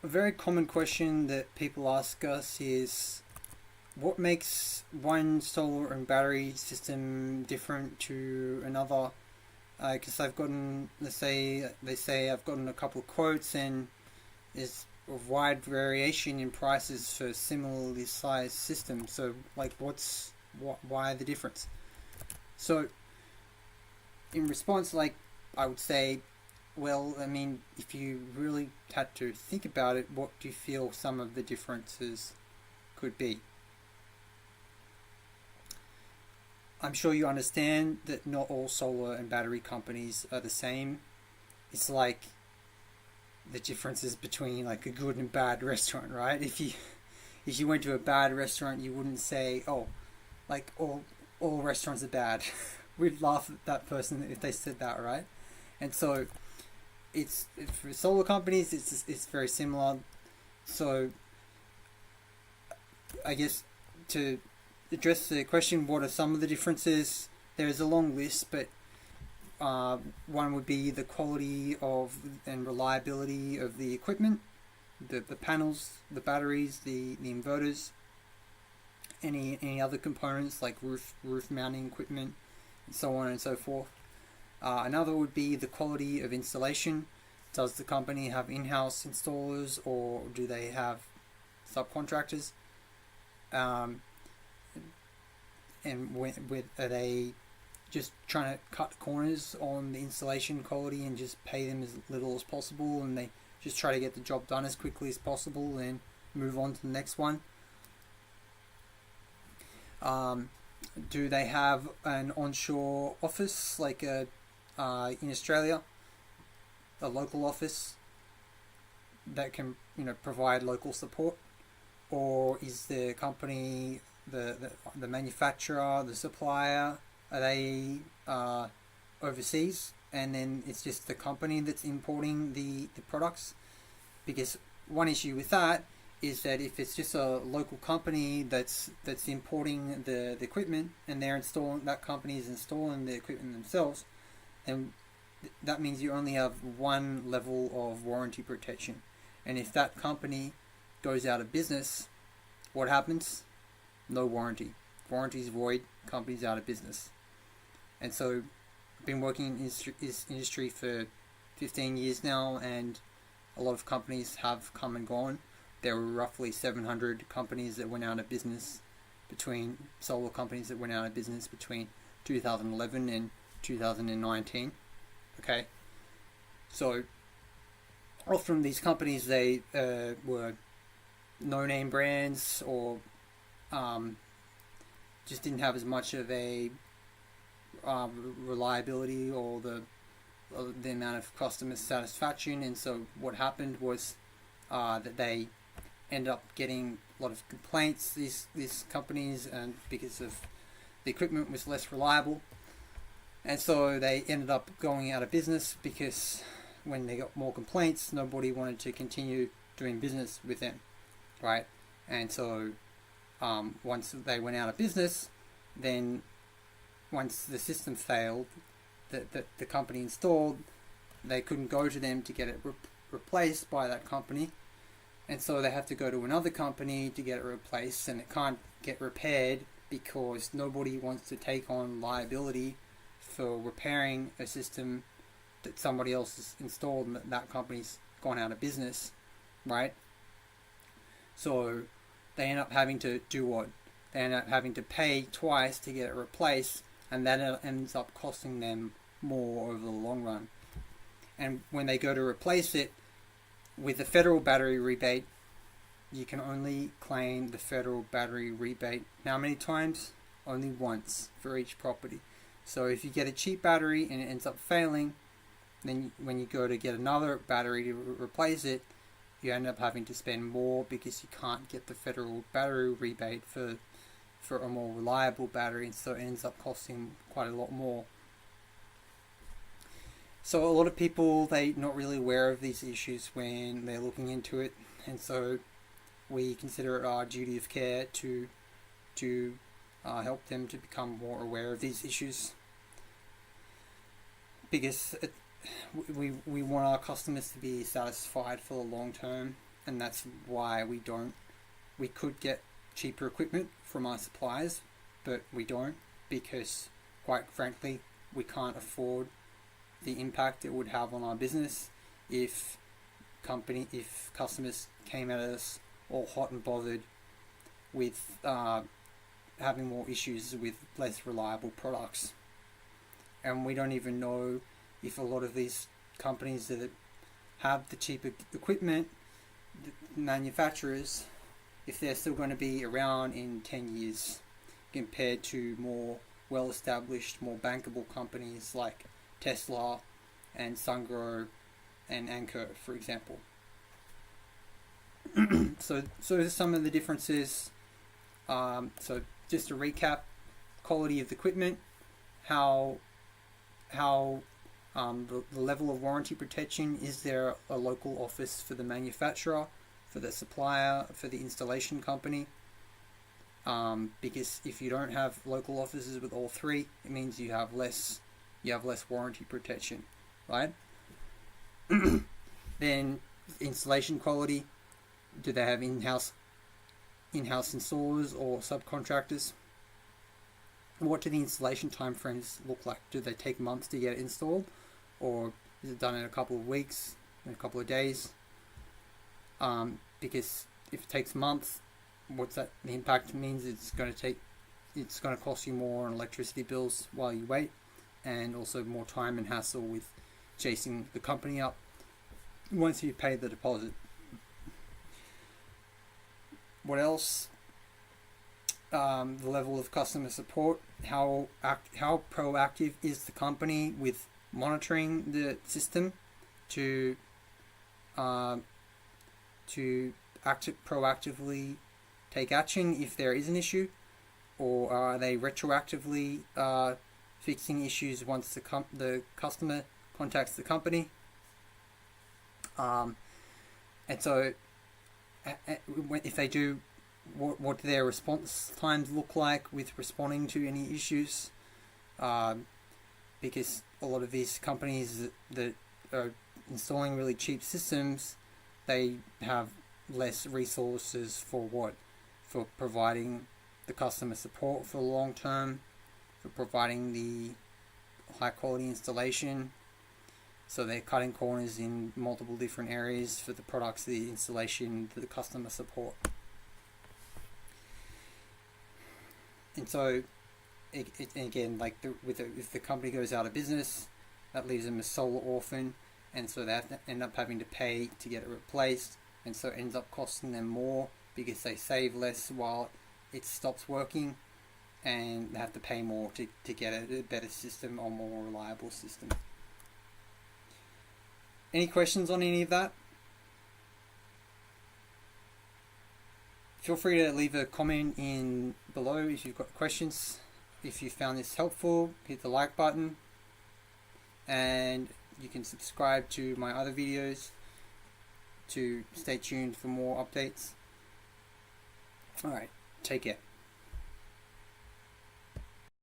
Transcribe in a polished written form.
A very common question that people ask us is what makes one solar and battery system different to another? Because I've gotten, let's say, they say I've gotten a couple of quotes and there's a wide variation in prices for similarly sized systems. So, like, why the difference? So, in response, like, I would say, well, I mean, if you really had to think about it, what do you feel some of the differences could be? I'm sure you understand that not all solar and battery companies are the same. It's like the differences between like a good and bad restaurant, right? If you went to a bad restaurant, you wouldn't say, "Oh, like all restaurants are bad." We'd laugh at that person if they said that, right? And so it's for solar companies. It's very similar. So I guess to address the question, what are some of the differences? There is a long list, but one would be the quality of and reliability of the equipment, the panels, the batteries, the inverters, any other components like roof mounting equipment, and so on and so forth. Another would be the quality of installation. Does the company have in-house installers or do they have subcontractors? Um, and are they just trying to cut corners on the installation quality and just pay them as little as possible, and they just try to get the job done as quickly as possible and move on to the next one? Um, do they have an onshore office like in Australia, a local office that can provide local support, or is the company the manufacturer, the supplier, are they overseas, and then it's just the company that's importing the products? Because one issue with that is that if it's just a local company that's importing the equipment and that company is installing the equipment themselves, then that means you only have one level of warranty protection. And if that company goes out of business, what happens? No warranty. Warranty's void, company's out of business. And so I've been working in this industry for 15 years now, and a lot of companies have come and gone. There were roughly 700 companies that went out of business solar companies that went out of business between 2011 and 2019. Okay, so often these companies, they were no-name brands, or um, just didn't have as much of a reliability or the amount of customer satisfaction. And so what happened was that they end up getting a lot of complaints, these companies, and because of the equipment was less reliable. And so they ended up going out of business because when they got more complaints, nobody wanted to continue doing business with them, right? And so once they went out of business, then once the system failed that the company installed, they couldn't go to them to get it replaced by that company. And so they have to go to another company to get it replaced, and it can't get repaired because nobody wants to take on liability for repairing a system that somebody else has installed and that company's gone out of business, right? So they end up having to do what? They end up having to pay twice to get it replaced, and that ends up costing them more over the long run. And when they go to replace it, with the federal battery rebate, you can only claim the federal battery rebate how many times? Only once for each property. So if you get a cheap battery and it ends up failing, then when you go to get another battery to replace it, you end up having to spend more because you can't get the federal battery rebate for a more reliable battery, and so it ends up costing quite a lot more. So a lot of people, they're not really aware of these issues when they're looking into it, and so we consider it our duty of care to help them to become more aware of these issues, because we want our customers to be satisfied for the long term, and that's why we could get cheaper equipment from our suppliers, but we don't, because quite frankly we can't afford the impact it would have on our business if customers came at us all hot and bothered with having more issues with less reliable products. And we don't even know if a lot of these companies that have the cheaper equipment, the manufacturers, if they're still going to be around in 10 years compared to more well-established, more bankable companies like Tesla and Sungrow and Anker, for example. So there's some of the differences. So just to recap: quality of the equipment, how the level of warranty protection, is there a local office for the manufacturer, for the supplier, for the installation company? Because if you don't have local offices with all three, it means you have less warranty protection, right? Then installation quality: do they have in-house installers or subcontractors? What do the installation timeframes look like? Do they take months to get it installed, or is it done in a couple of weeks, in a couple of days? Because if it takes months, what's that? The impact means it's going to cost you more on electricity bills while you wait, and also more time and hassle with chasing the company up once you pay the deposit. What else? The level of customer support. How proactive is the company with monitoring the system to proactively take action if there is an issue, or are they retroactively fixing issues once the customer contacts the company? And so if they do, what do their response times look like with responding to any issues? Because a lot of these companies that are installing really cheap systems, they have less resources for providing the customer support for the long term, for providing the high quality installation. So they're cutting corners in multiple different areas for the products, the installation, the customer support. And so, again, like if the company goes out of business, that leaves them a sole orphan, and so they have to end up having to pay to get it replaced, and so it ends up costing them more because they save less while it stops working, and they have to pay more to get a better system or more reliable system. Any questions on any of that? Feel free to leave a comment in below if you've got questions. If you found this helpful, hit the like button, and you can subscribe to my other videos to stay tuned for more updates. Alright, take care.